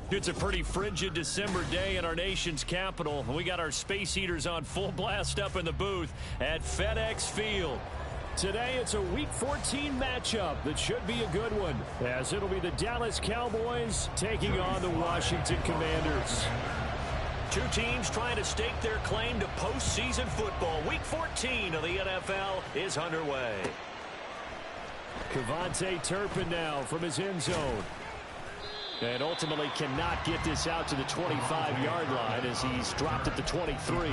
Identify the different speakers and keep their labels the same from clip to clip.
Speaker 1: It's a pretty frigid December day in our nation's capital. We got our space heaters on full blast up in the booth at FedEx Field. Today, it's a Week 14 matchup that should be a good one, as it'll be the Dallas Cowboys taking on the Washington Commanders.
Speaker 2: Two teams trying to stake their claim to postseason football. Week 14 of the NFL is underway.
Speaker 1: KaVontae Turpin now from his end zone. And ultimately cannot get this out to the 25-yard line as he's dropped at the 23.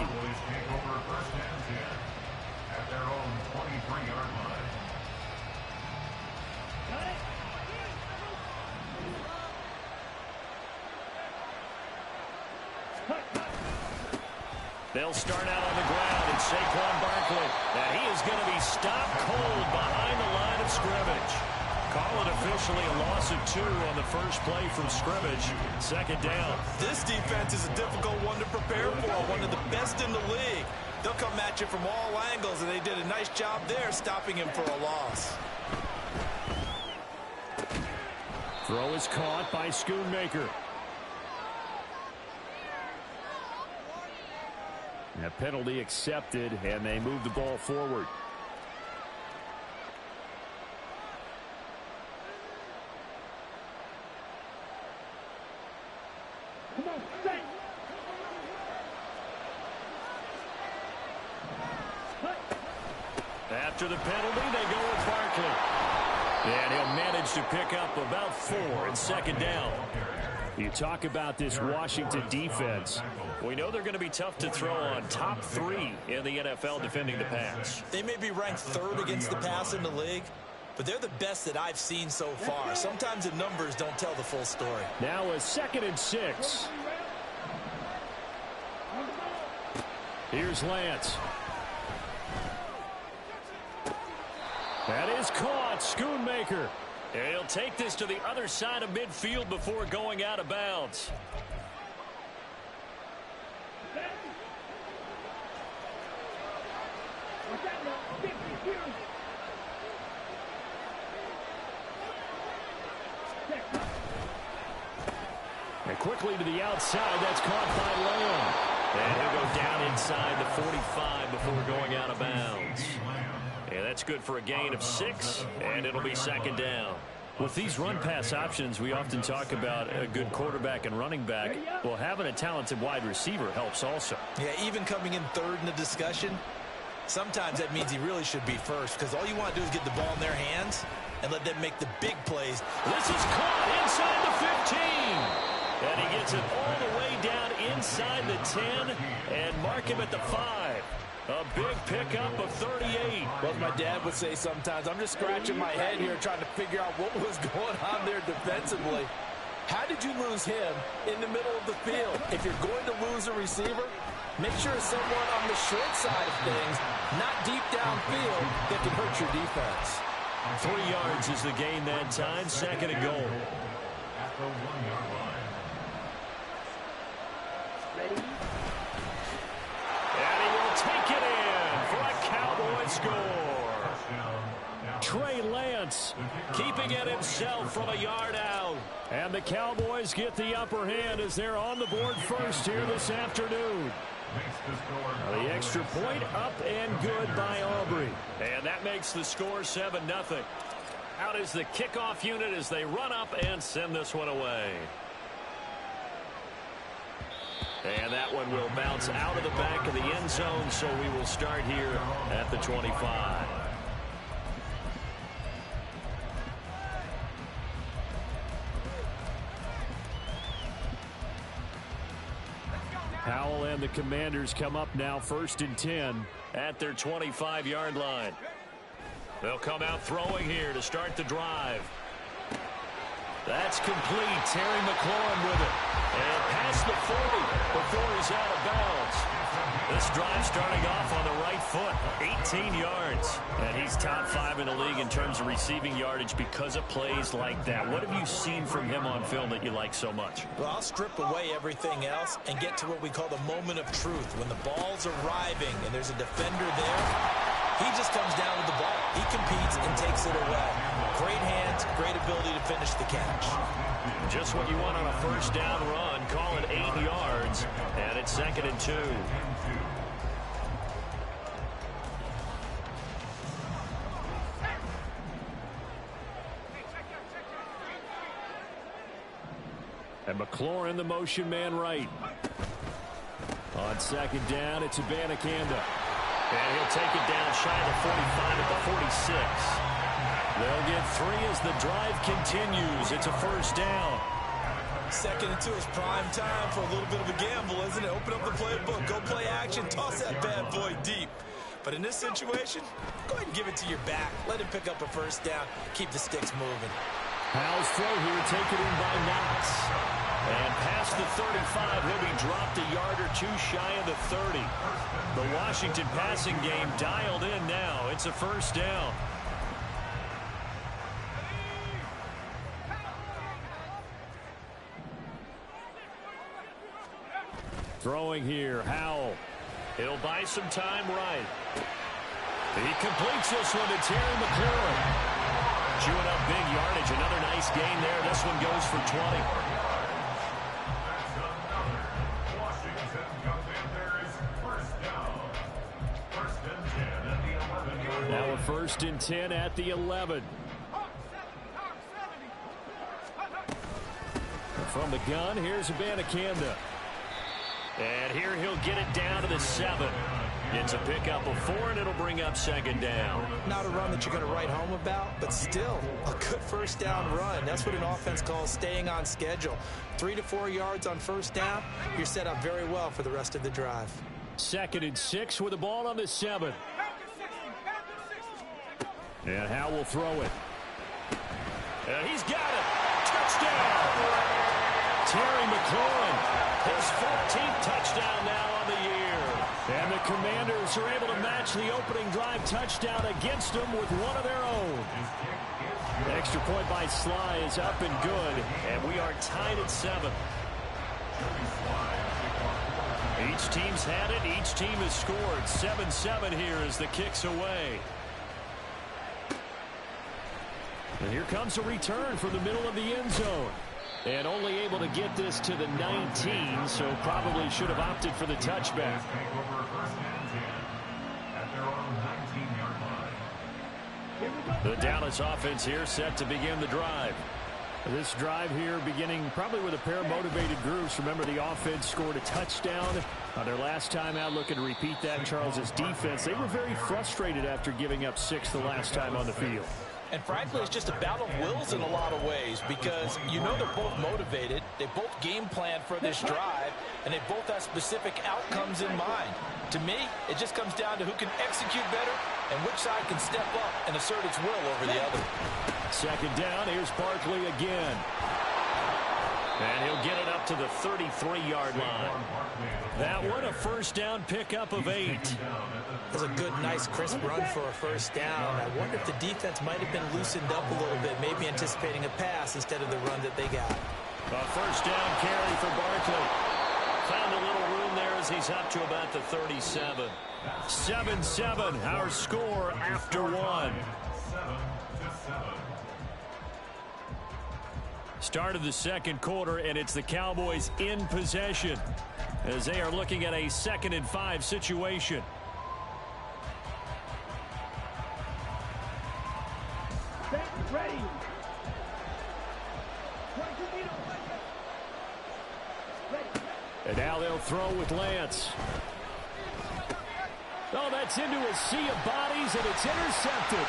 Speaker 2: They'll start out on the ground, and Saquon Barkley. And he is going to be stopped cold behind the line of scrimmage. Call it officially a loss of 2 on the first play from scrimmage. Second down.
Speaker 3: This defense is a difficult one to prepare for, one of the best in the league. They'll come at you from all angles, and they did a nice job there stopping him for a loss.
Speaker 1: Throw is caught by Schoonmaker. A penalty accepted, and they move the ball forward.
Speaker 2: After the penalty, they go with Barkley. And he'll manage to pick up about 4 in second down.
Speaker 1: You talk about this Washington defense.
Speaker 2: We know they're going to be tough to throw on. Top 3 in the NFL defending the pass.
Speaker 3: They may be ranked 3rd against the pass in the league, but they're the best that I've seen so far. Sometimes the numbers don't tell the full story.
Speaker 1: Now a 2nd and 6. Here's Lance. That is caught. Schoonmaker.
Speaker 2: And he'll take this to the other side of midfield before going out of bounds.
Speaker 1: And quickly to the outside. That's caught by Lamb.
Speaker 2: And he'll go down inside the 45 before going out of bounds. And that's good for a gain of 6, and it'll be second down.
Speaker 1: With these run-pass options, we often talk about a good quarterback and running back. Well, having a talented wide receiver helps also.
Speaker 3: Yeah, even coming in 3rd in the discussion, sometimes that means he really should be first, because all you want to do is get the ball in their hands and let them make the big plays.
Speaker 2: This is caught inside the 15. And he gets it all the way down inside the 10 and mark him at the 5. A big pickup of 38.
Speaker 3: Well, as my dad would say sometimes, I'm just scratching my head here trying to figure out what was going on there defensively. How did you lose him in the middle of the field? If you're going to lose a receiver, make sure it's someone on the short side of things, not deep downfield, that can hurt your defense.
Speaker 2: 3 yards is the gain that time. 2nd and goal.
Speaker 4: At the 1-yard line.
Speaker 1: Ready?
Speaker 2: Take it in for a Cowboy score.
Speaker 1: Trey Lance
Speaker 2: keeping it himself from a yard out.
Speaker 1: And the Cowboys get the upper hand as they're on the board first here this afternoon. The extra point up and good by Aubrey.
Speaker 2: And that makes the score 7-0. Out is the kickoff unit as they run up and send this one away. And that one will bounce out of the back of the end zone, so we will start here at the 25.
Speaker 1: Powell and the Commanders come up now 1st and 10
Speaker 2: at their 25-yard line. They'll come out throwing here to start the drive. That's complete. Terry McLaurin with it. And past the 40 before he's out of bounds. This drive starting off on the right foot. 18 yards.
Speaker 1: And he's top 5 in the league in terms of receiving yardage because of plays like that. What have you seen from him on film that you like so much?
Speaker 3: Well, I'll strip away everything else and get to what we call the moment of truth. When the ball's arriving and there's a defender there, He just comes down with the ball. He competes and takes it away. Great hands, great ability to finish the catch.
Speaker 2: Just what you want on a first down run. Call it 8 yards, and it's 2nd and 2.
Speaker 1: And McLaurin, the motion man right. On 2nd down, it's Abanikanda.
Speaker 2: And he'll take it down shy of the 45 at the 46.
Speaker 1: They'll get 3 as the drive continues. It's a first down.
Speaker 3: 2nd and 2 is prime time for a little bit of a gamble, isn't it? Open up the playbook, go play action, toss that bad boy deep. But in this situation, go ahead and give it to your back. Let him pick up a first down. Keep the sticks moving.
Speaker 1: Howell's throw here taken in by Knox.
Speaker 2: And past the 35, he'll be dropped a yard or 2 shy of the 30. The Washington passing game dialed in now. It's a first down.
Speaker 1: Throwing here, Howell.
Speaker 2: He'll buy some time right.
Speaker 1: He completes this one to Terry McLaurin.
Speaker 2: Chewing up big yardage. Another nice gain there. This one goes for 20.
Speaker 1: Now a 1st and 10 at the 11. From the gun, here's Abanikanda.
Speaker 2: And here he'll get it down to the 7. It's a pickup of 4, and it'll bring up 2nd down.
Speaker 3: Not a run that you're going to write home about, but still a good first down run. That's what an offense calls staying on schedule. 3 to 4 yards on first down, you're set up very well for the rest of the drive.
Speaker 1: 2nd and 6 with the ball on the 7. And Howell will throw it.
Speaker 2: And he's got it. Touchdown.
Speaker 1: Terry McLaurin.
Speaker 2: His 14th touchdown now on the year.
Speaker 1: And the Commanders are able to match the opening drive touchdown against them with one of their own. The extra point by Sly is up and good.
Speaker 2: And we are tied at 7.
Speaker 1: Each team's had it. Each team has scored. 7-7 here as the kick's away. And here comes a return from the middle of the end zone. And only able to get this to the 19, so probably should have opted for the touchback. The Dallas offense here set to begin the drive. This drive here beginning probably with a pair of motivated groups. Remember, the offense scored a touchdown on their last time out. Looking to repeat that. Charles's defense, they were very frustrated after giving up 6 the last time on the field.
Speaker 3: And frankly, it's just a battle of wills in a lot of ways because you know they're both motivated. They both game plan for this drive, and they both have specific outcomes in mind. To me, it just comes down to who can execute better and which side can step up and assert its will over the other.
Speaker 1: 2nd down, here's Barkley again.
Speaker 2: And he'll get it up to the 33-yard line.
Speaker 1: That one, a first down pickup of 8.
Speaker 3: That's a good, nice, crisp run for a first down. I wonder if the defense might have been loosened up a little bit, maybe anticipating a pass instead of the run that they got.
Speaker 1: A first down carry for Barkley.
Speaker 2: Found a little room there as he's up to about the 37.
Speaker 1: 7-7, our score after 1. Start of the 2nd quarter, and it's the Cowboys in possession as they are looking at a 2nd and 5 situation.
Speaker 5: Ready.
Speaker 1: And now they'll throw with Lance. Oh, that's into a sea of bodies, and it's intercepted.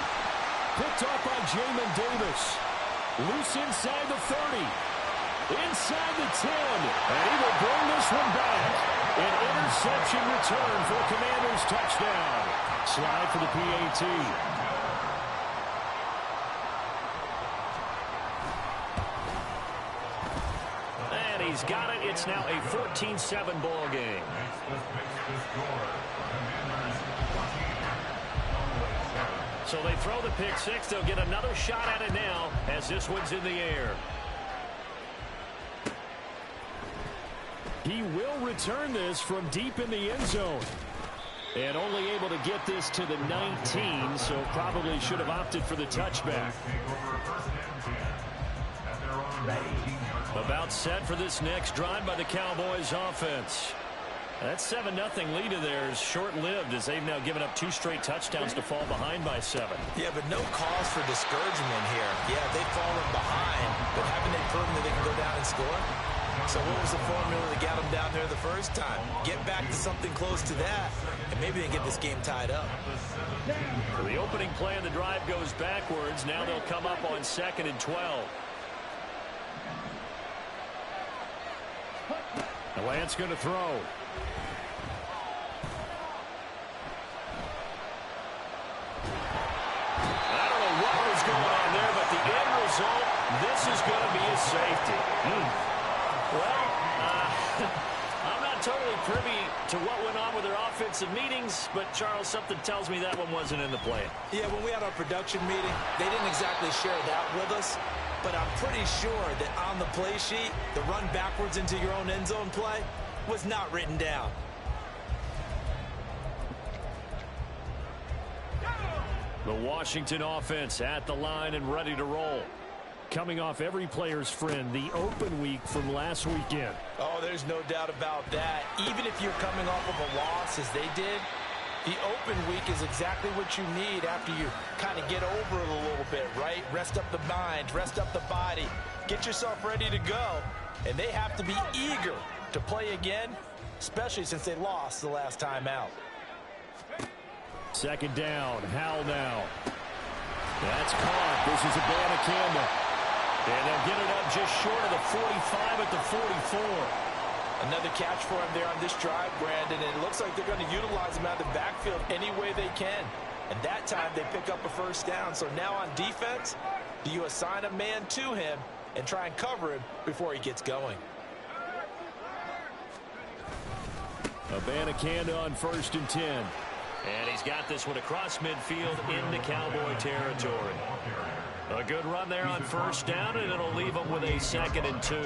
Speaker 1: Picked off by Jamin Davis. Loose inside the 30. Inside the 10. And he will bring this one back. An interception return for a Commanders touchdown. Slide for the PAT.
Speaker 2: And he's got it. It's now a 14-7 ball game. So they throw the pick 6. They'll get another shot at it now as this one's in the air.
Speaker 1: He will return this from deep in the end zone. And only able to get this to the 19, so probably should have opted for the touchback. About set for this next drive by the Cowboys offense. That 7-0 lead of theirs short-lived as they've now given up 2 straight touchdowns to fall behind by 7.
Speaker 3: Yeah, but no cause for discouragement here. Yeah, they've fallen behind, but haven't they proven that they can go down and score? So what was the formula that got them down there the first time? Get back to something close to that, and maybe they get this game tied up.
Speaker 1: So the opening play of the drive goes backwards. Now they'll come up on 2nd and 12. The Lance going to throw. I don't know what was going on there, but the end result, this is going to be a safety. Well, I'm not totally privy to what went on with their offensive meetings, but Charles, something tells me that one wasn't in the play.
Speaker 3: Yeah, when we had our production meeting, they didn't exactly share that with us, but I'm pretty sure that on the play sheet, the run backwards into your own end zone play was not written down.
Speaker 1: The Washington offense at the line and ready to roll. Coming off every player's friend, the open week from last weekend.
Speaker 3: Oh, there's no doubt about that. Even if you're coming off of a loss as they did, the open week is exactly what you need after you kind of get over it a little bit, right? Rest up the mind, rest up the body, get yourself ready to go. And they have to be eager to play again, especially since they lost the last time out.
Speaker 1: 2nd down, Howell now. That's caught. This is Abanikanda. And they'll get it up just short of the 45 at the 44.
Speaker 3: Another catch for him there on this drive, Brandon, and it looks like they're going to utilize him out of the backfield any way they can. And that time they pick up a 1st down. So now on defense, do you assign a man to him and try and cover him before he gets going?
Speaker 1: Abanikanda on 1st and 10.
Speaker 2: And he's got this one across midfield into Cowboy territory.
Speaker 1: A good run there on 1st down, and it'll leave them with a 2nd and 2.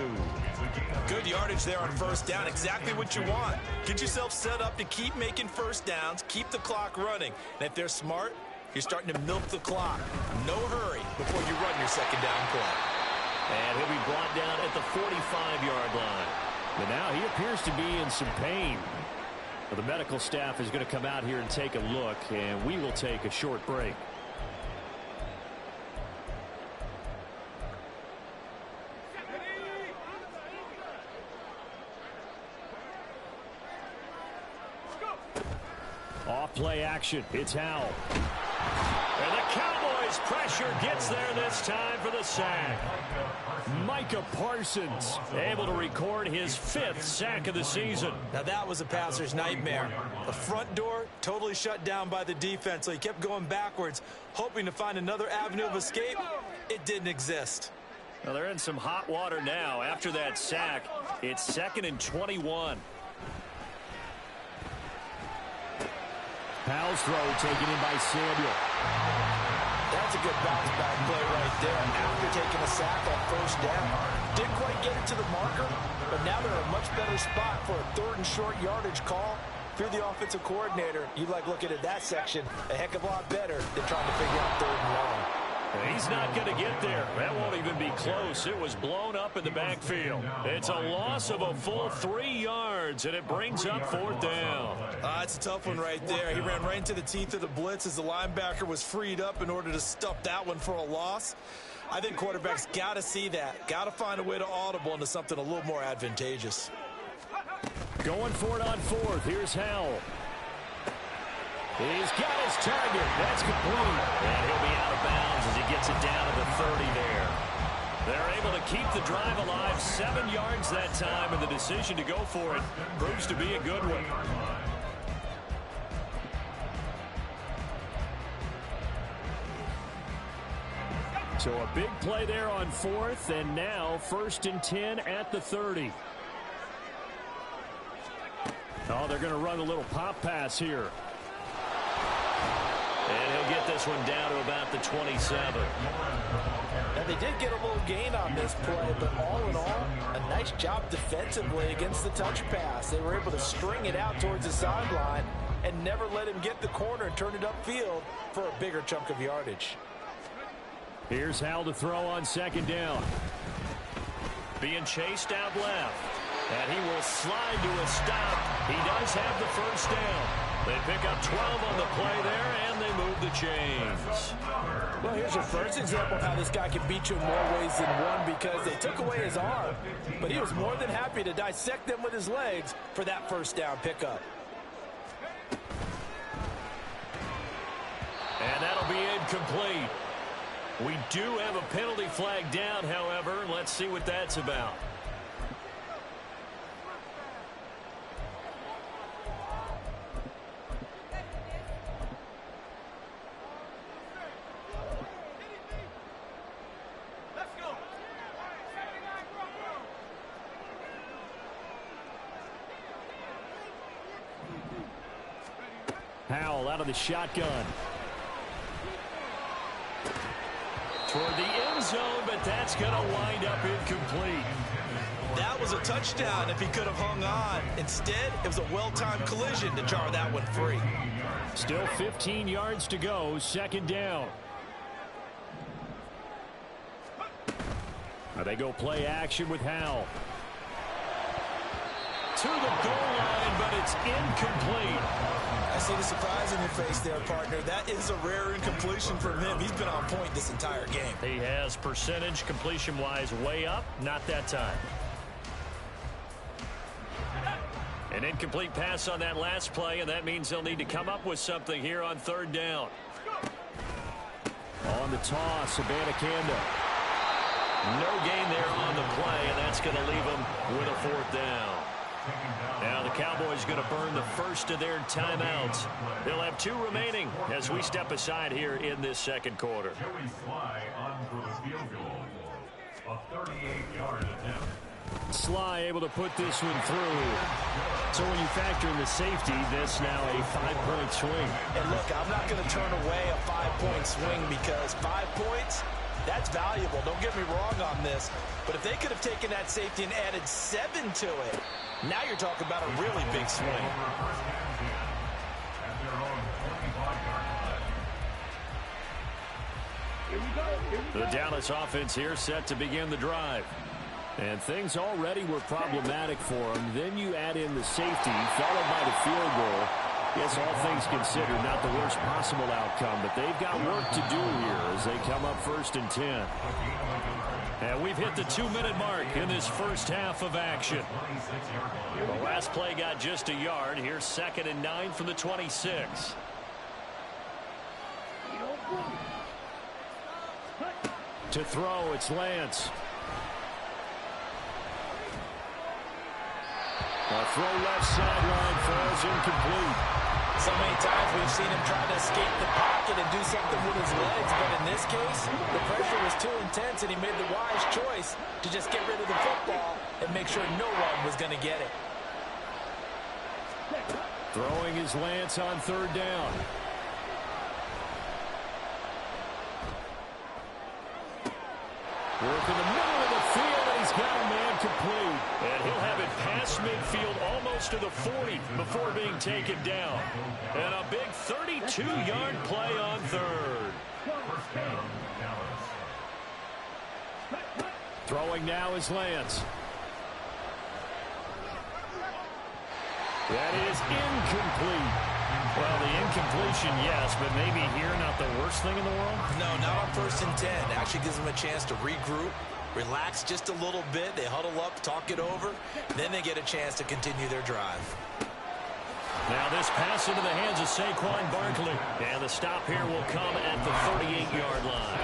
Speaker 3: Good yardage there on 1st down. Exactly what you want. Get yourself set up to keep making 1st downs, keep the clock running. And if they're smart, you're starting to milk the clock. No hurry before you run your 2nd down play.
Speaker 1: And he'll be brought down at the 45-yard line. But now he appears to be in some pain. Well, the medical staff is going to come out here and take a look, and we will take a short break. Off play action. It's Howell. And the Cowboys pressure gets there this time for the sack. Micah Parsons able to record his 5th sack of the season.
Speaker 3: Now that was a passer's nightmare. The front door totally shut down by the defense, so he kept going backwards, hoping to find another avenue of escape. It didn't exist.
Speaker 1: Well, they're in some hot water now. After that sack, it's 2nd and 21. Howell's throw taken in by Samuel.
Speaker 3: That's a good bounce back play right there after taking a sack on 1st down. Didn't quite get it to the marker, but now they're in a much better spot for a 3rd and short yardage call. If you're the offensive coordinator, you like looking at that section a heck of a lot better than trying to figure out 3rd and long.
Speaker 1: He's not going to get there. That won't even be close. It was blown up in the backfield. It's a loss of a full 3 yards, and it brings up 4th down.
Speaker 3: It's a tough one right there. He ran right into the teeth of the blitz as the linebacker was freed up in order to stuff that one for a loss. I think quarterbacks got to see that. Got to find a way to audible into something a little more advantageous.
Speaker 1: Going for it on 4th. Here's Howell. He's got his target. That's complete. And he'll be out of bounds as he gets it down to the 30 there. They're able to keep the drive alive. 7 yards that time, and the decision to go for it proves to be a good one. So a big play there on 4th, and now 1st and 10 at the 30. Oh, they're going to run a little pop pass here. And he'll get this one down to about the 27.
Speaker 3: And they did get a little gain on this play, but all in all, a nice job defensively against the touch pass. They were able to string it out towards the sideline and never let him get the corner and turn it upfield for a bigger chunk of yardage.
Speaker 1: Here's Howell to throw on second down.
Speaker 2: Being chased out left. And he will slide to a stop. He does have the first down. They pick up 12 on the play there, and they move the chains.
Speaker 3: Well, here's your first example of how this guy can beat you in more ways than one, because they took away his arm, but he was more than happy to dissect them with his legs for that first down pickup.
Speaker 2: And that'll be incomplete. We do have a penalty flag down, however. Let's see what that's about.
Speaker 1: Howell out of the shotgun.
Speaker 2: Toward the end zone, but that's going to wind up incomplete.
Speaker 3: That was a touchdown if he could have hung on. Instead, it was a well-timed collision to jar that one free.
Speaker 1: Still 15 yards to go, second down. Now they go play action with Howell.
Speaker 2: To the goal line, but it's incomplete.
Speaker 3: I see the surprise in your face there, partner. That is a rare incompletion from him. He's been on point this entire game.
Speaker 2: He has percentage completion-wise way up. Not that time. An incomplete pass on that last play, and that means they'll need to come up with something here on third down.
Speaker 1: On the toss, Abanikanda.
Speaker 2: No gain there on the play, and that's going to leave them with a fourth down. Now the Cowboys going to burn the first of their timeouts. They'll have 2 remaining as we step aside here in this second quarter.
Speaker 4: Joey Sly on for the field goal. A 38-yard attempt.
Speaker 1: Sly able to put this one through. So when you factor in the safety, that's now a 5-point swing.
Speaker 3: And look, I'm not going to turn away a 5-point swing, because 5 points, that's valuable. Don't get me wrong on this. But if they could have taken that safety and added 7 to it, now you're talking about a really big swing.
Speaker 1: The Dallas offense here set to begin the drive. And things already were problematic for them. Then you add in the safety, followed by the field goal. Yes, all things considered, not the worst possible outcome, but they've got work to do here as they come up 1st and 10.
Speaker 2: And we've hit the 2-minute mark in this first half of action. The last play got just a yard. Here's 2nd and 9 from the 26.
Speaker 1: To throw, it's Lance. A throw left sideline falls incomplete.
Speaker 3: So many times we've seen him try to escape the pocket and do something with his legs, but in this case, the pressure was too intense, and he made the wise choice to just get rid of the football and make sure no one was going to get it.
Speaker 1: Throwing is Lance on third down. Work in the middle of the field, and he's got a man complete.
Speaker 2: And he'll have it past midfield almost to the 40 before being taken down. And a big 32-yard play on third.
Speaker 1: Throwing now is Lance. That is incomplete.
Speaker 2: Well, the incompletion, yes, but maybe here not the worst thing in the world?
Speaker 3: No, not on 1st and 10. Actually gives them a chance to regroup, relax just a little bit. They huddle up, talk it over. Then they get a chance to continue their drive.
Speaker 2: Now this pass into the hands of Saquon Barkley. And the stop here will come at the 38-yard line.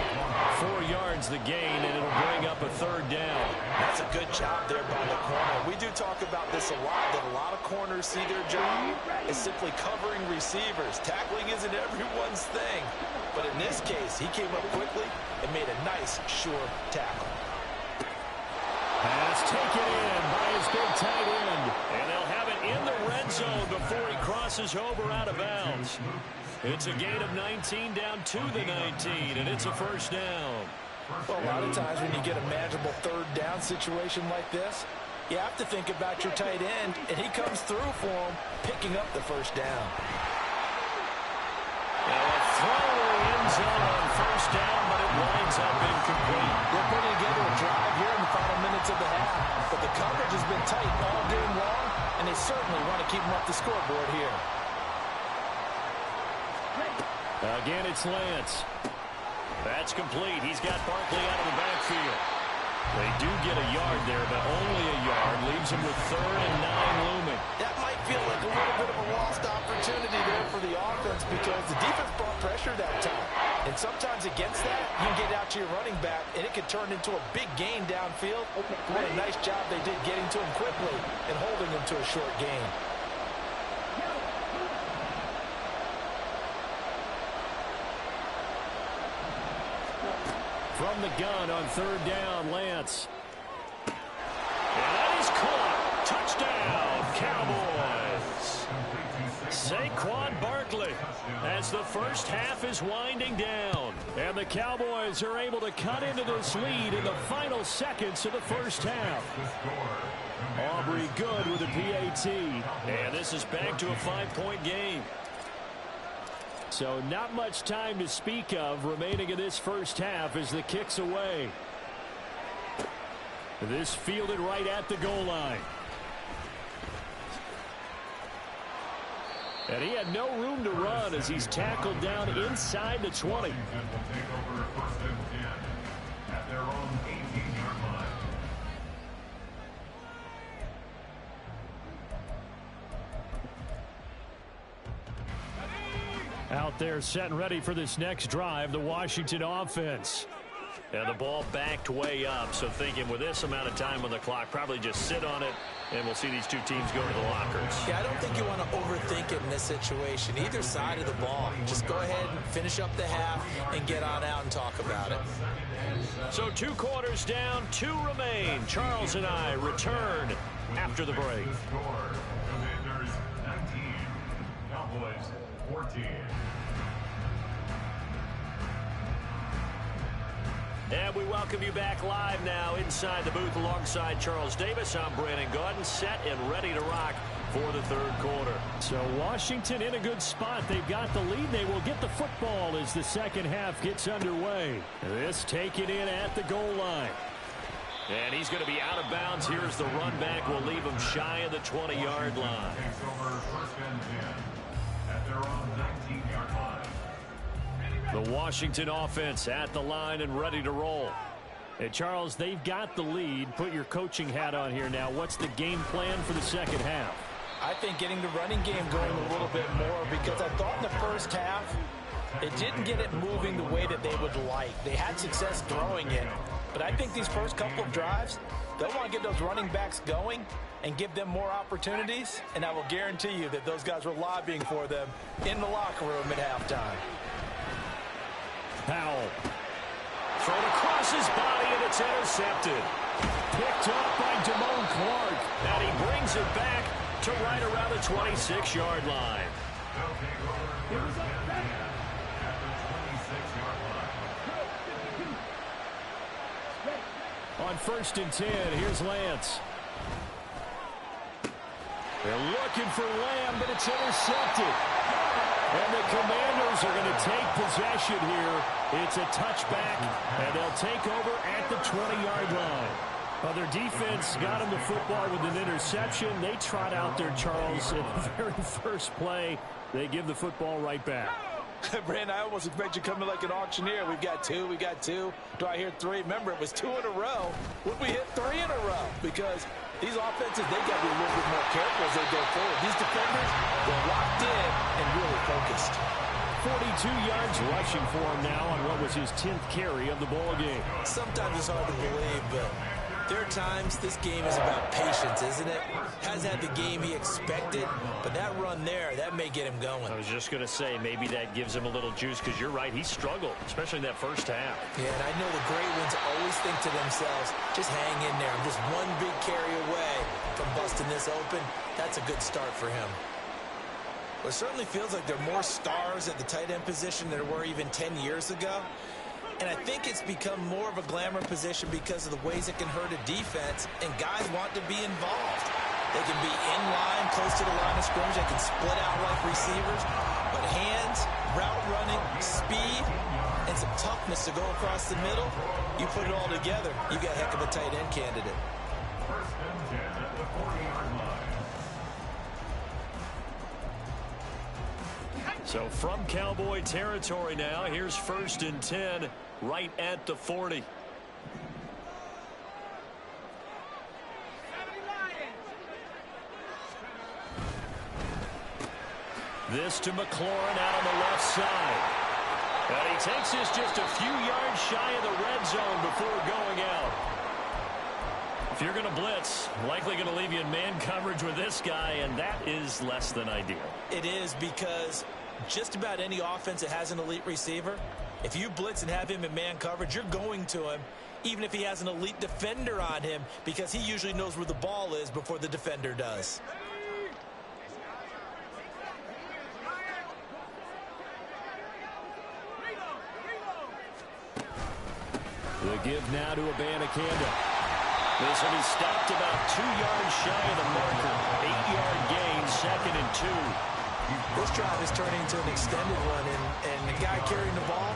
Speaker 1: 4 yards the gain, and it'll bring up a third down.
Speaker 3: That's a good job there by the corner. We do talk about this a lot, that a lot of corners see their job is simply covering receivers. Tackling isn't everyone's thing. But in this case, he came up quickly and made a nice, sure tackle.
Speaker 1: Pass taken in by his big tight end.
Speaker 2: And they'll have it in the red zone before he crosses over out of bounds. It's a gain of 19 down to the 19, and it's a first down.
Speaker 3: Well, a lot of times when you get a manageable third down situation like this, you have to think about your tight end, and he comes through for him, picking up the first down. minutes of the half, but the coverage has been tight all game long, and they certainly want to keep them up the scoreboard here.
Speaker 1: Again, it's Lance. That's complete. He's got Barkley out of the backfield. They do get a yard there, but only a yard. Leaves them with 3rd and 9 looming.
Speaker 3: That might feel like a little bit of a lost opportunity there for the offense because the defense brought pressure that time. And sometimes against that, you can get out to your running back, and it can turn into a big gain downfield. What a nice job they did getting to him quickly and holding him to a short gain.
Speaker 1: From the gun on 3rd down, Lance. And that is caught. Touchdown, Cowboys. Saquon Barkley as the first half is winding down. And the Cowboys are able to cut into this lead in the final seconds of the first half. Aubrey Good with a PAT. And this is back to a 5-point game. So not much time to speak of remaining in this first half as the kick's away. This fielded right at the goal line. And he had no room to run as he's tackled down inside the 20. Out there set and ready for this next drive, the Washington offense. And the ball backed way up, so thinking with this amount of time on the clock, probably just sit on it, and we'll see these two teams go to the lockers.
Speaker 3: Yeah, I don't think you want to overthink it in this situation. Either side of the ball. Just go ahead and finish up the half and get on out and talk about it.
Speaker 1: So 2 quarters down, 2 remain. Charles and I return after the break.
Speaker 4: Commanders 19, Cowboys 14.
Speaker 1: And we welcome you back live now inside the booth alongside Charles Davis. I'm Brandon Gaudin, set and ready to rock for the 3rd quarter. So Washington in a good spot. They've got the lead. They will get the football as the second half gets underway. This taken in at the goal line. And he's going to be out of bounds. Here's the run back. Will leave him shy of the 20-yard line.
Speaker 4: Takes over 1st and 10 at their own 19-yard line.
Speaker 1: The Washington offense at the line and ready to roll. And Charles, they've got the lead. Put your coaching hat on here now. What's the game plan for the second half?
Speaker 3: I think getting the running game going a little bit more because I thought in the first half it didn't get it moving the way that they would like. They had success throwing it, but I think these first couple of drives, they'll want to get those running backs going and give them more opportunities, and I will guarantee you that those guys were lobbying for them in the locker room at halftime.
Speaker 1: Powell. Thrown across his body, and it's intercepted. Picked up by Damone Clark, and he brings it back to right around the 26-yard line. On 1st and 10, here's Lance. They're looking for Lamb, but it's intercepted. And the Commanders are going to take possession here. It's a touchback, and they'll take over at the 20-yard line. Well, their defense got them the football with an interception. They trot out there, Charles, at the very first play. They give the football right back.
Speaker 3: Brandon, I almost expect you coming like an auctioneer. We've got 2, we got 2. Do I hear 3? Remember, it was 2 in a row. Would we hit 3 in a row? Because these offenses, they got to be a little bit more careful as they go forward. These defenders, they're locked in and really focused.
Speaker 1: 42 yards rushing for him now on what was his 10th carry of the ball game.
Speaker 3: Sometimes it's hard to believe, but there are times this game is about patience, isn't it? Hasn't had the game he expected, but that run there, that may get him going.
Speaker 1: I was just going to say, maybe that gives him a little juice, because you're right, he struggled, especially in that first half.
Speaker 3: Yeah, and I know the great ones always think to themselves, just hang in there. I'm just one big carry away from busting this open. That's a good start for him. Well, it certainly feels like there are more stars at the tight end position than there were even 10 years ago. And I think it's become more of a glamour position because of the ways it can hurt a defense, and guys want to be involved. They can be in line, close to the line of scrimmage. They can split out like receivers. But hands, route running, speed, and some toughness to go across the middle. You put it all together, you got a heck of a tight end candidate.
Speaker 4: First and 10 at the 40-yard line.
Speaker 1: So from Cowboy territory now, here's first and 10 right at the 40. This to McLaurin out on the left side. And he takes this just a few yards shy of the red zone before going out. If you're going to blitz, likely going to leave you in man coverage with this guy, and that is less than ideal.
Speaker 3: It is, because just about any offense that has an elite receiver, if you blitz and have him in man coverage, you're going to him, even if he has an elite defender on him, because he usually knows where the ball is before the defender does.
Speaker 1: The give now to Abanikanda. This will be stopped about 2 yards shy of the marker. 8-yard gain, second and 2.
Speaker 3: This drive is turning into an extended one, and the guy carrying the ball,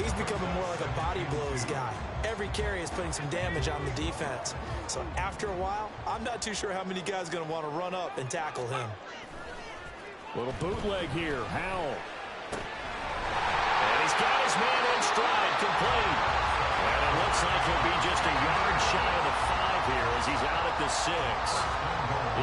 Speaker 3: he's becoming more like a body blows guy. Every carry is putting some damage on the defense. So after a while, I'm not too sure how many guys are going to want to run up and tackle him.
Speaker 1: Little bootleg here, Howell. And he's got his man in stride, complete. And it looks like he'll be just a yard shy of the 5 here as he's out at the 6.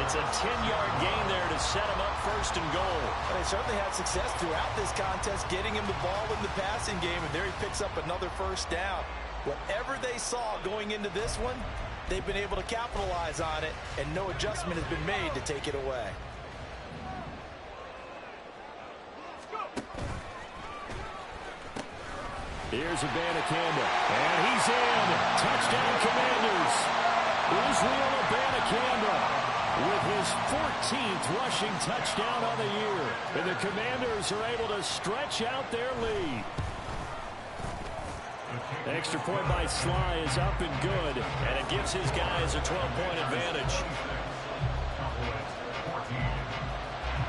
Speaker 1: It's a 10-yard gain there to set him up first and goal.
Speaker 3: And they certainly had success throughout this contest getting him the ball in the passing game, and there he picks up another first down. Whatever they saw going into this one, they've been able to capitalize on it, and no adjustment has been made to take it away.
Speaker 1: Here's Abanikanda, and he's in. Touchdown, Commanders. Israel Abanikanda with his 14th rushing touchdown on the year. And the Commanders are able to stretch out their lead. Extra point by Sly is up and good, and it gives his guys a 12-point advantage.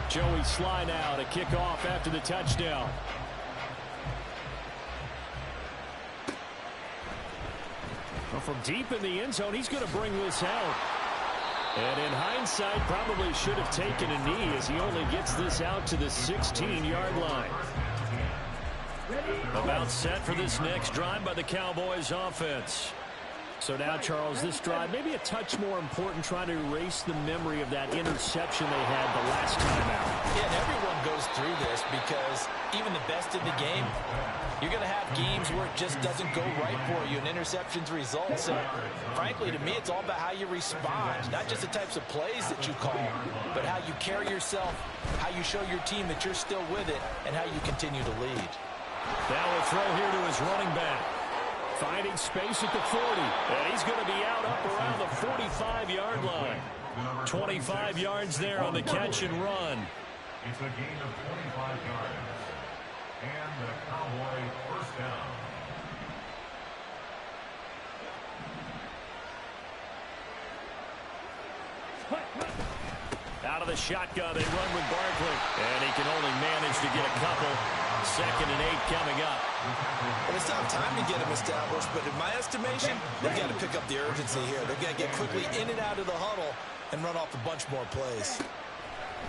Speaker 1: Joey Sly now to kick off after the touchdown. Well, from deep in the end zone, he's going to bring this out. And in hindsight, probably should have taken a knee as he only gets this out to the 16-yard line. About set for this next drive by the Cowboys offense. So now, Charles, this drive maybe a touch more important, trying to erase the memory of that interception they had the last time out.
Speaker 3: Yeah, and everyone goes through this because even the best in the game, you're going to have games where it just doesn't go right for you and interceptions result. So, frankly, to me, it's all about how you respond, not just the types of plays that you call, but how you carry yourself, how you show your team that you're still with it, and how you continue to lead.
Speaker 1: Now a throw here to his running back. Finding space at the 40, and he's going to be out up around the 45-yard line. 25 yards there on the catch and run.
Speaker 4: It's a gain of 25 yards. And the Cowboy first down.
Speaker 1: Out of the shotgun, they run with Barkley. And he can only manage to get a couple. 2nd and 8 coming up.
Speaker 3: Well, they still have time to get him established, but in my estimation, they've got to pick up the urgency here. They've got to get quickly in and out of the huddle and run off a bunch more plays.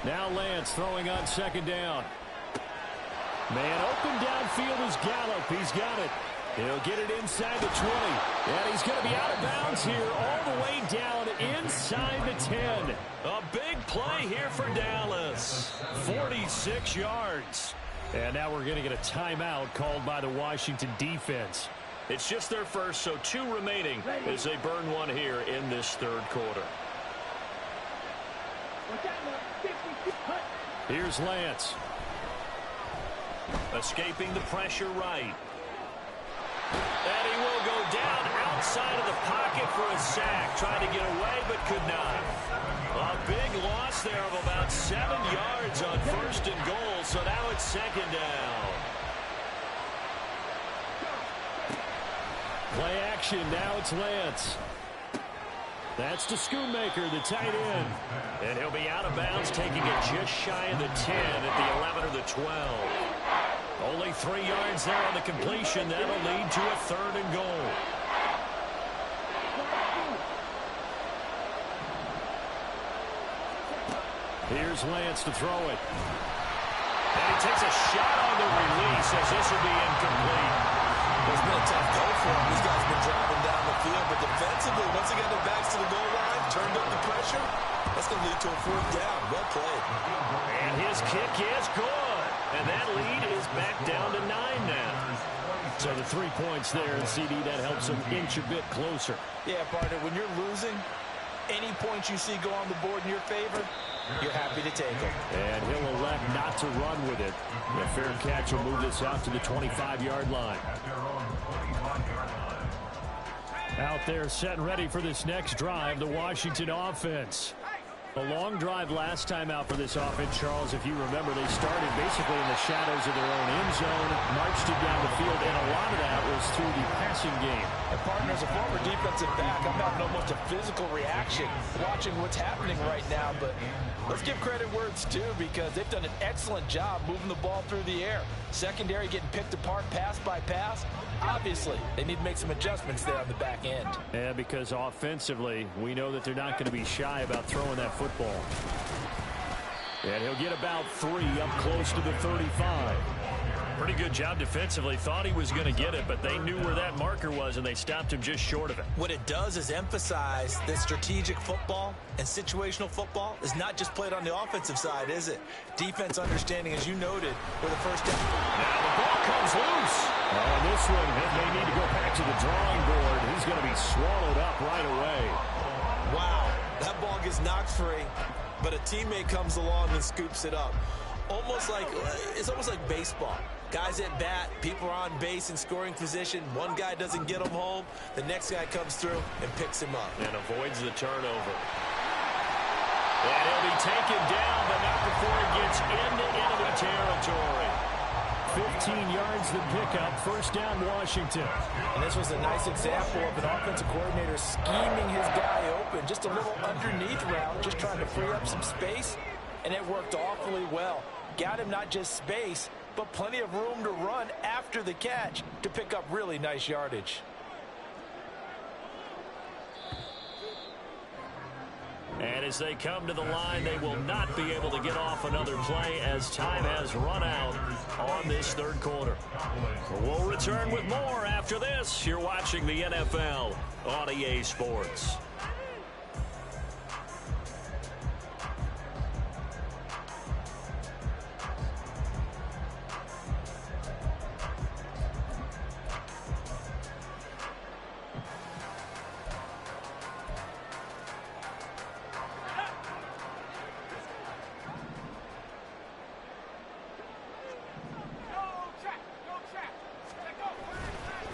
Speaker 1: Now Lance throwing on 2nd down. Man open downfield is Gallup. He's got it. He'll get it inside the 20. And he's going to be out of bounds here all the way down inside the 10. A big play here for Dallas. 46 yards. And now we're going to get a timeout called by the Washington defense. It's just their first, so 2 remaining as they burn one here in this 3rd quarter. Here's Lance. Escaping the pressure right. And he will go down outside of the pocket for a sack. Tried to get away, but could not. A big loss there of about 7 yards on 1st and goal, so now it's 2nd down. Play action, now it's Lance. That's to Schoonmaker, the tight end. And he'll be out of bounds, taking it just shy of the 10 at the 11 or the 12. Only 3 yards there on the completion. That'll lead to a 3rd and goal. Here's Lance to throw it. And he takes a shot on the release as this will be incomplete.
Speaker 3: It's been a tough go for him. These guys have been driving down the field, but defensively, once they got their backs to the goal line, turned up the pressure, that's going to lead to a 4th down. Well played.
Speaker 1: And his kick is good. And that lead is back down to 9 now. So the 3 points there, and CD, that helps him inch a bit closer.
Speaker 3: Yeah, partner, when you're losing, any points you see go on the board in your favor, you're happy to take them.
Speaker 1: And he'll elect not to run with it. The fair catch will move this out to the 25-yard line. Out there set and ready for this next drive, the Washington offense. A long drive last time out for this offense, Charles. If you remember, they started basically in the shadows of their own end zone, marched it down the field, and a lot of that was through the passing game.
Speaker 3: And partner, as a former defensive back, I'm having almost a physical reaction watching what's happening right now. But let's give credit where it's due, because they've done an excellent job moving the ball through the air. Secondary getting picked apart pass by pass. Obviously, they need to make some adjustments there on the back end.
Speaker 1: Yeah, because offensively, we know that they're not going to be shy about throwing that football. And he'll get about 3 up close to the 35. Pretty good job defensively. Thought he was going to get it, but they knew where that marker was, and they stopped him just short of it.
Speaker 3: What it does is emphasize that strategic football and situational football is not just played on the offensive side, is it? Defense understanding, as you noted, with the first down.
Speaker 1: Now the ball comes loose. Oh, this one, it may need to go back to the drawing board. He's going to be swallowed up right away.
Speaker 3: Wow, that ball gets knocked free, but a teammate comes along and scoops it up. It's almost like baseball. Guys at bat, people are on base in scoring position. One guy doesn't get him home. The next guy comes through and picks him up.
Speaker 1: And avoids the turnover. And he'll be taken down, but not before he gets into enemy territory. 15 yards the pickup. First down, Washington.
Speaker 3: And this was a nice example of an offensive coordinator scheming his guy open. Just a little underneath route, just trying to free up some space. And it worked awfully well. Got him not just space, but plenty of room to run after the catch to pick up really nice yardage.
Speaker 1: And as they come to the line, they will not be able to get off another play as time has run out on this 3rd quarter. We'll return with more after this. You're watching the NFL on EA Sports.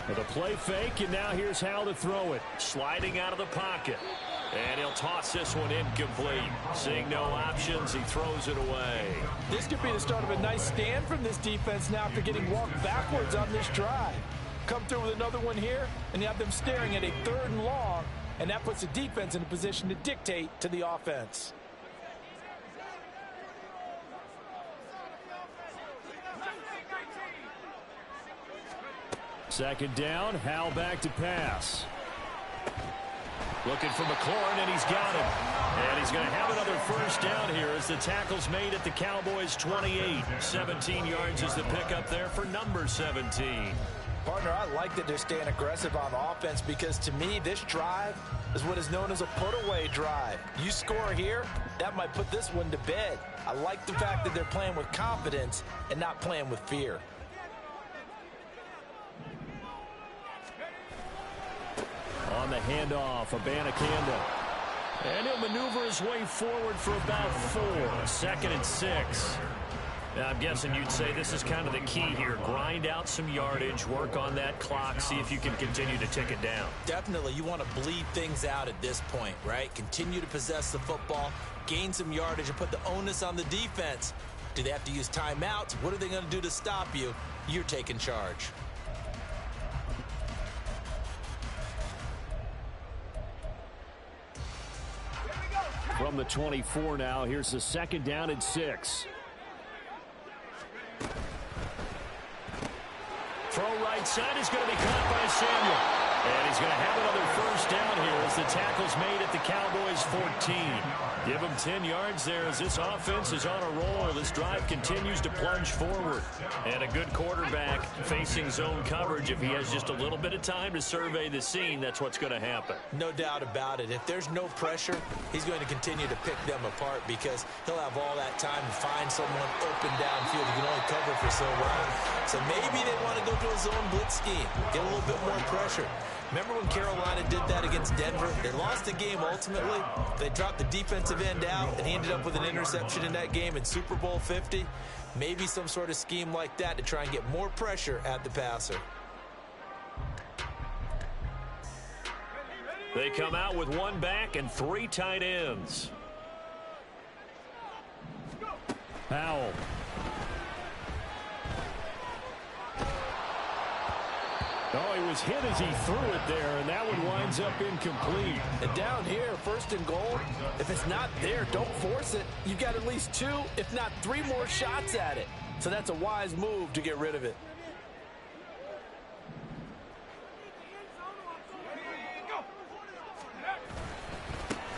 Speaker 1: The play fake, and now here's how to throw it. Sliding out of the pocket. And he'll toss this one incomplete. Seeing no options, he throws it away.
Speaker 3: This could be the start of a nice stand from this defense now after getting walked backwards on this drive. Come through with another one here, and you have them staring at a 3rd and long, and that puts the defense in a position to dictate to the offense.
Speaker 1: Second down, Howell back to pass. Looking for McLaurin, and he's got him. And he's going to have another first down here as the tackle's made at the Cowboys' 28. 17 yards is the pickup there for number 17.
Speaker 3: Partner, I like that they're staying aggressive on offense, because to me, this drive is what is known as a put-away drive. You score here, that might put this one to bed. I like the fact that they're playing with confidence and not playing with fear.
Speaker 1: On the handoff, Abanikanda. And he'll maneuver his way forward for about 4. 2nd and 6. Now, I'm guessing you'd say this is kind of the key here. Grind out some yardage, work on that clock, see if you can continue to tick it down.
Speaker 3: Definitely, you want to bleed things out at this point, right? Continue to possess the football, gain some yardage, and put the onus on the defense. Do they have to use timeouts? What are they going to do to stop you? You're taking charge.
Speaker 1: From the 24 now, here's the 2nd down and 6. throw right side is going to be caught by Samuel. And he's going to have another first down here as the tackle's made at the Cowboys' 14. Give him 10 yards there as this offense is on a roll. This drive continues to plunge forward. And a good quarterback facing zone coverage. If he has just a little bit of time to survey the scene, that's what's going to happen.
Speaker 3: No doubt about it. If there's no pressure, he's going to continue to pick them apart because he'll have all that time to find someone open downfield. He can only cover for so long. So maybe they want to go to a zone blitz scheme, get a little bit more pressure. Remember when Carolina did that against Denver? They lost the game ultimately. They dropped the defensive end out, and he ended up with an interception in that game in Super Bowl 50. Maybe some sort of scheme like that to try and get more pressure at the passer.
Speaker 1: They come out with one back and 3 tight ends. Powell. Oh, he was hit as he threw it there, and that one winds up incomplete.
Speaker 3: And down here, 1st and goal, if it's not there, don't force it. You've got at least 2, if not 3 more shots at it. So that's a wise move to get rid of it.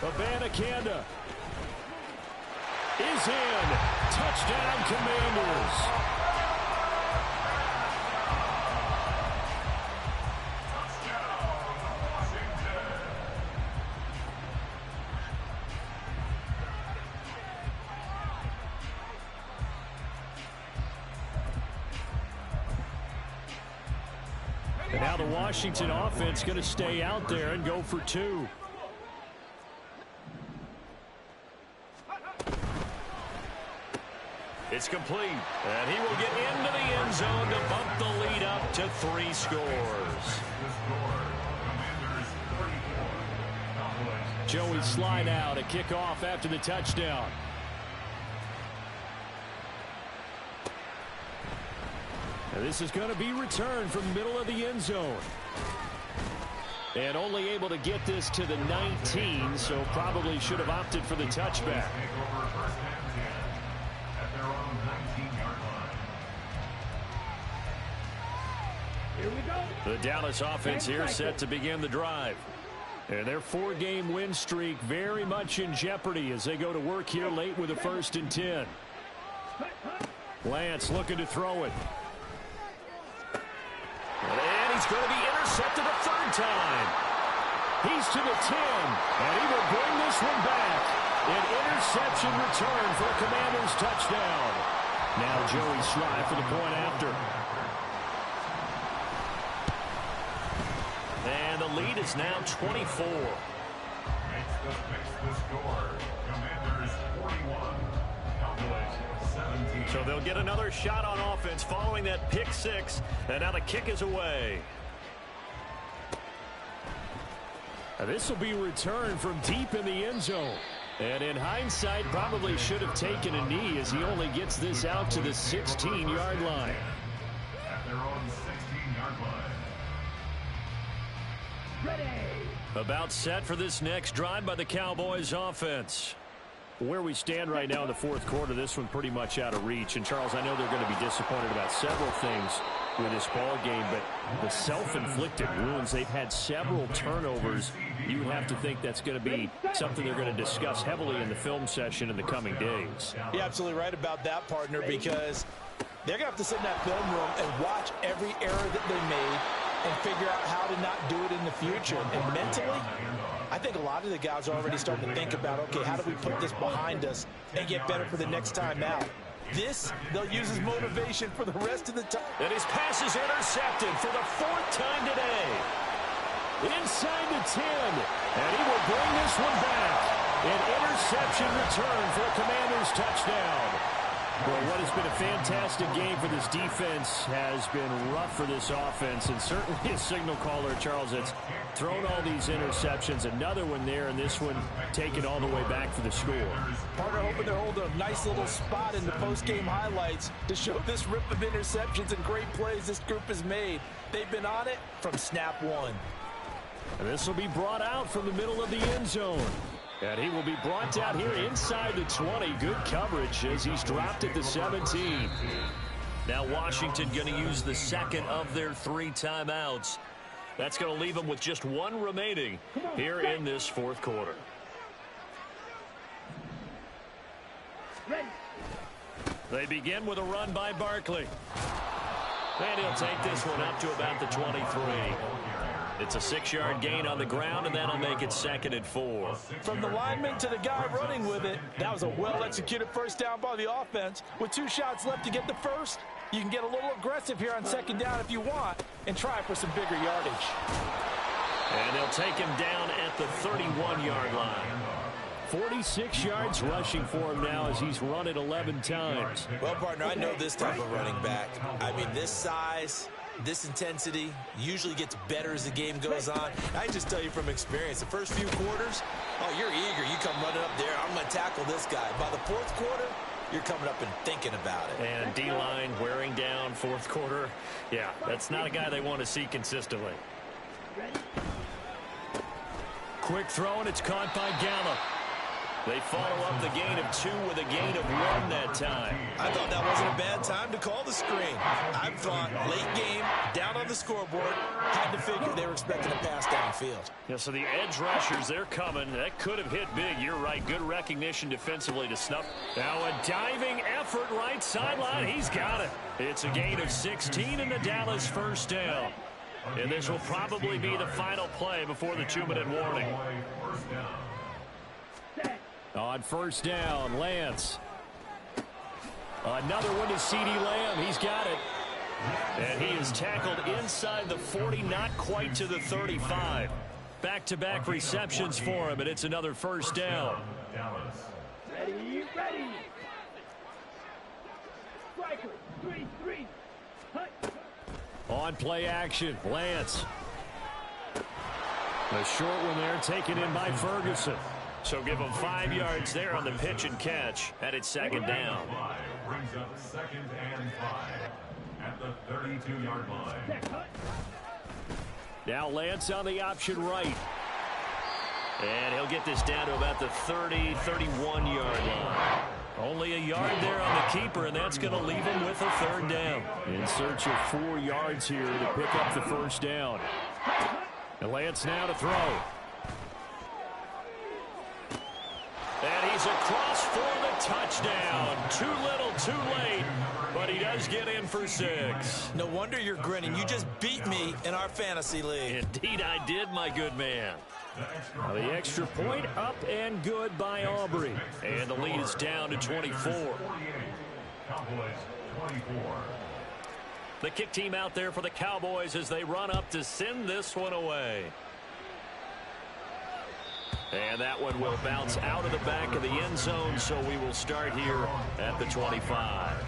Speaker 1: Abanikanda is in. Touchdown, Commanders. And now the Washington offense going to stay out there and go for 2. It's complete, and he will get into the end zone to bump the lead up to 3 scores. Joey slide out, a kickoff after the touchdown. And this is going to be returned from the middle of the end zone. And only able to get this to the 19, so probably should have opted for the touchback.
Speaker 5: Here we go.
Speaker 1: The Dallas offense here set to begin the drive. And their 4-game win streak very much in jeopardy as they go to work here late with a 1st and 10. Lance looking to throw it. And he's going to be intercepted a 3rd time. He's to the 10, and he will bring this one back. An interception return for a Commanders touchdown. Now Joey Slye for the point after. And the lead is now 24.
Speaker 4: Makes the score. Commanders 41. Cowboys 17.
Speaker 1: So they'll get another shot on offense following that pick 6. And now the kick is away. Now this will be returned from deep in the end zone. And in hindsight, probably should have taken a knee as he only gets this out to the 16-yard line.
Speaker 4: At their own 16-yard line.
Speaker 5: Ready.
Speaker 1: About set for this next drive by the Cowboys offense. Where we stand right now in the 4th quarter, this one pretty much out of reach. And, Charles, I know they're going to be disappointed about several things with this ball game, but the self-inflicted wounds, they've had several turnovers. You have to think that's going to be something they're going to discuss heavily in the film session in the coming days.
Speaker 3: You're absolutely right about that, partner, because they're going to have to sit in that film room and watch every error that they made and figure out how to not do it in the future. And mentally, I think a lot of the guys are already starting to think about, okay, how do we put this behind us and get better for the next time out? This, they'll use as motivation for the rest of the time.
Speaker 1: And his pass is intercepted for the 4th time today. Inside the 10, and he will bring this one back. An interception return for a Commanders touchdown. Well, what has been a fantastic game for this defense has been rough for this offense, and certainly a signal caller, Charles, that's thrown all these interceptions. Another one there, and this one taken all the way back for the score.
Speaker 3: Partner hoping to hold a nice little spot in the post-game highlights to show this rip of interceptions and great plays this group has made. They've been on it from snap 1.
Speaker 1: And this will be brought out from the middle of the end zone. And he will be brought down here inside the 20. Good coverage as he's dropped at the 17. Now Washington going to use the second of their 3 timeouts. That's going to leave them with just 1 remaining here in this fourth quarter. They begin with a run by Barkley. And he'll take this one up to about the 23. It's a 6-yard gain on the ground, and that'll make it 2nd and 4.
Speaker 3: From the lineman to the guy running with it, that was a well-executed first down by the offense. With 2 shots left to get the first, you can get a little aggressive here on 2nd down if you want and try for some bigger yardage.
Speaker 1: And they'll take him down at the 31-yard line. 46 yards rushing for him now as he's run it 11 times.
Speaker 3: Well, partner, I know this type of running back. I mean, this size, this intensity usually gets better as the game goes on. I just tell you from experience, the first few quarters, oh, you're eager. You come running up there, I'm going to tackle this guy. By the 4th quarter, you're coming up and thinking about it.
Speaker 1: And D-line wearing down 4th quarter. Yeah, that's not a guy they want to see consistently. Quick throw, and it's caught by Gallup. They follow up the gain of 2 with a gain of 1 that time.
Speaker 3: I thought that wasn't a bad time to call the screen. I thought late game, down on the scoreboard, had to figure they were expecting a pass downfield.
Speaker 1: Yeah, so the edge rushers, they're coming. That could have hit big. You're right. Good recognition defensively to snuff. Now a diving effort right sideline. He's got it. It's a gain of 16 in the Dallas first down. And this will probably be the final play before the 2-minute warning. On first down, Lance. Another one to CeeDee Lamb. He's got it. And he is tackled inside the 40, not quite to the 35. Back-to-back receptions for him, and it's another first down.
Speaker 5: Ready, ready. Striker, 3-3.
Speaker 1: On play action, Lance. A short one there taken in by Ferguson. So give him 5 yards there on the pitch and catch, and it's 2nd down.
Speaker 4: Brings up 2nd and 5 at the 32-yard line.
Speaker 1: Now Lance on the option right. And he'll get this down to about the 30, 31-yard line. Only a yard there on the keeper, and that's going to leave him with a 3rd down. In search of 4 yards here to pick up the first down. And Lance now to throw. And he's across for the touchdown. Too little, too late, but he does get in for 6.
Speaker 3: No wonder you're grinning. You just beat me in our fantasy league.
Speaker 1: Indeed I did, my good man. Now the extra point up and good by Aubrey. And the lead is down to 24.
Speaker 4: Cowboys 24.
Speaker 1: The kick team out there for the Cowboys as they run up to send this one away. And that one will bounce out of the back of the end zone, so we will start here at the 25.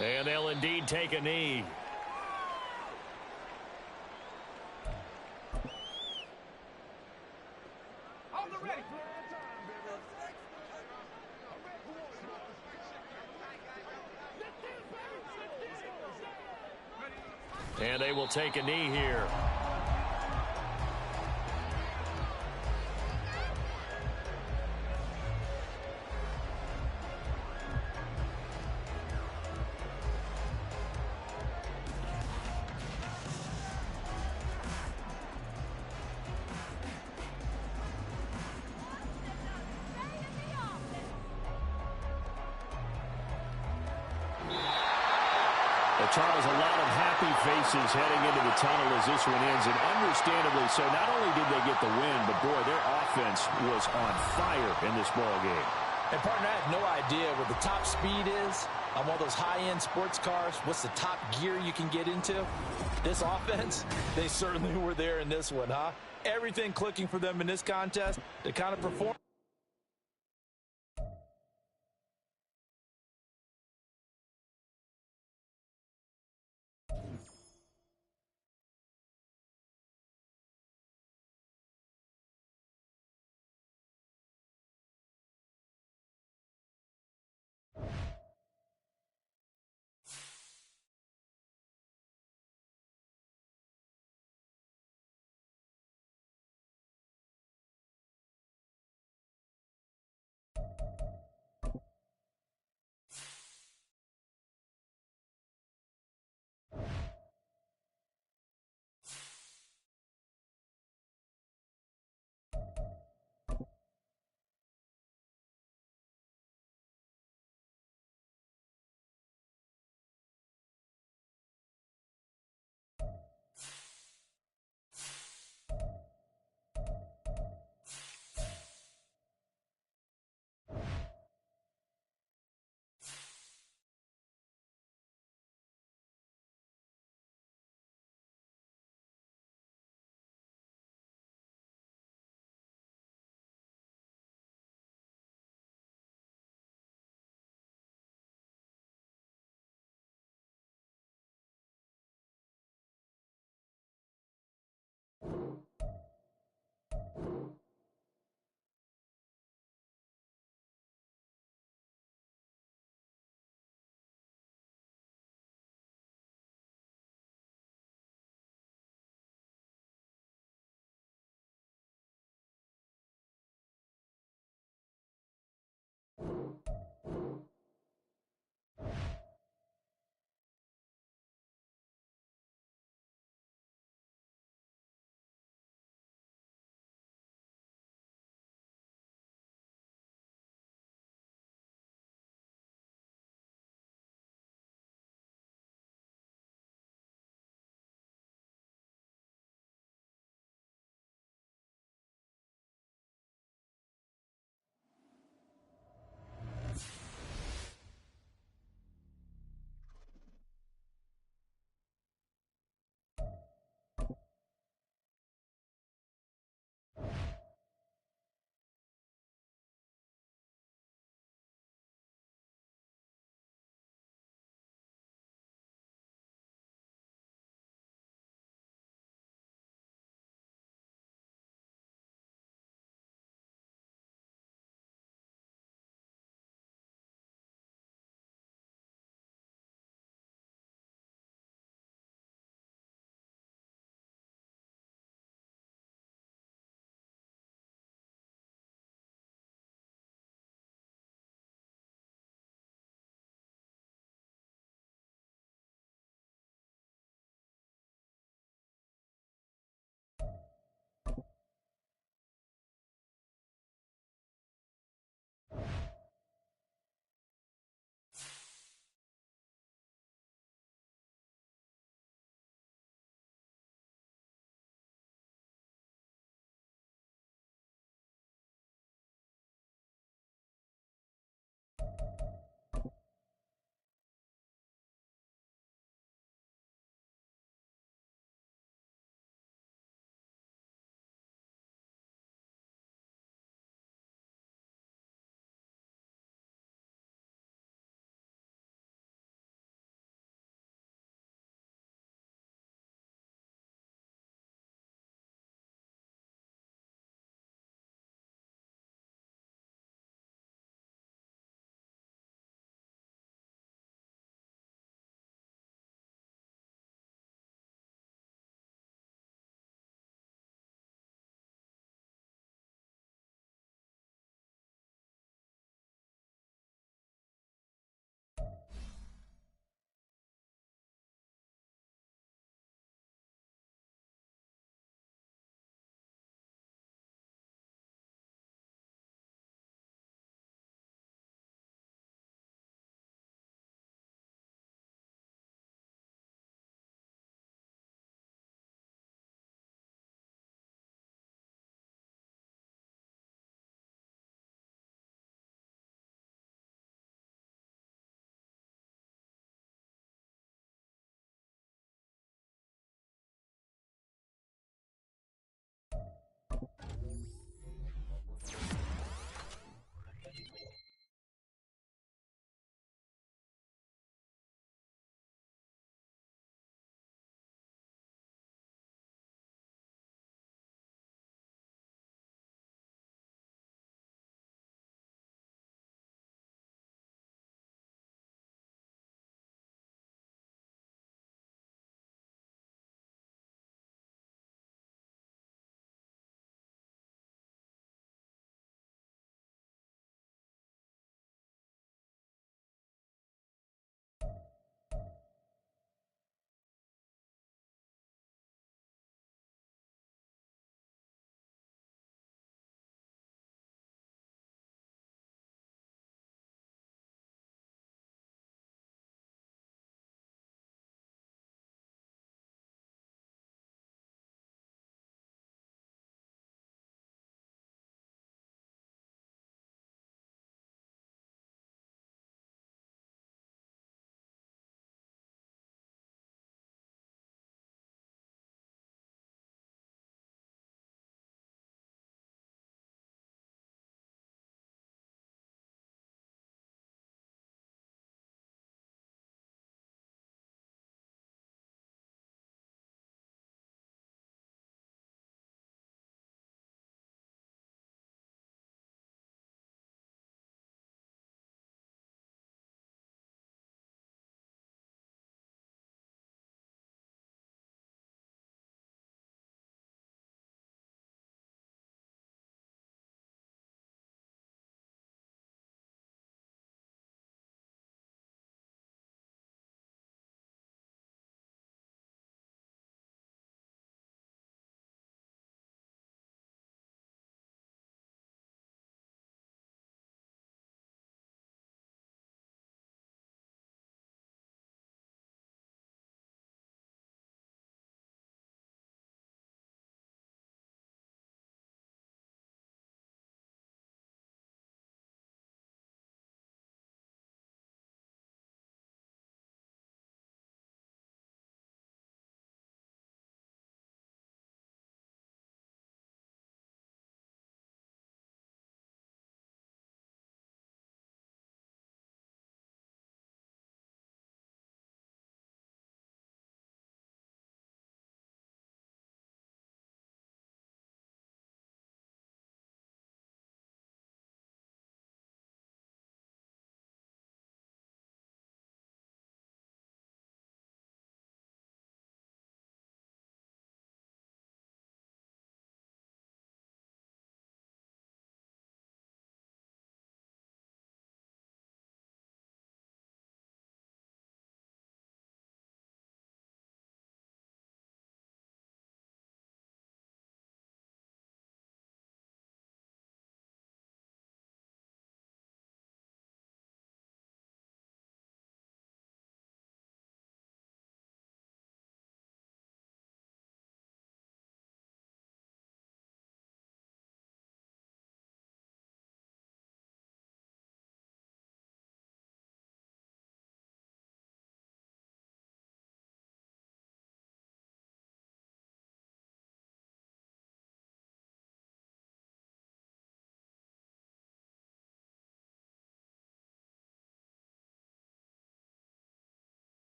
Speaker 1: And they'll indeed take a knee. And they will take a knee here. Charles, a lot of happy faces heading into the tunnel as this one ends, and understandably so. Not only did they get the win, but boy, their offense was on fire in this ball game.
Speaker 3: And partner, I have no idea what the top speed is on one of those high-end sports cars. What's the top gear you can get into? This offense, they certainly were there in this one, huh? Everything clicking for them in this contest to kind of perform.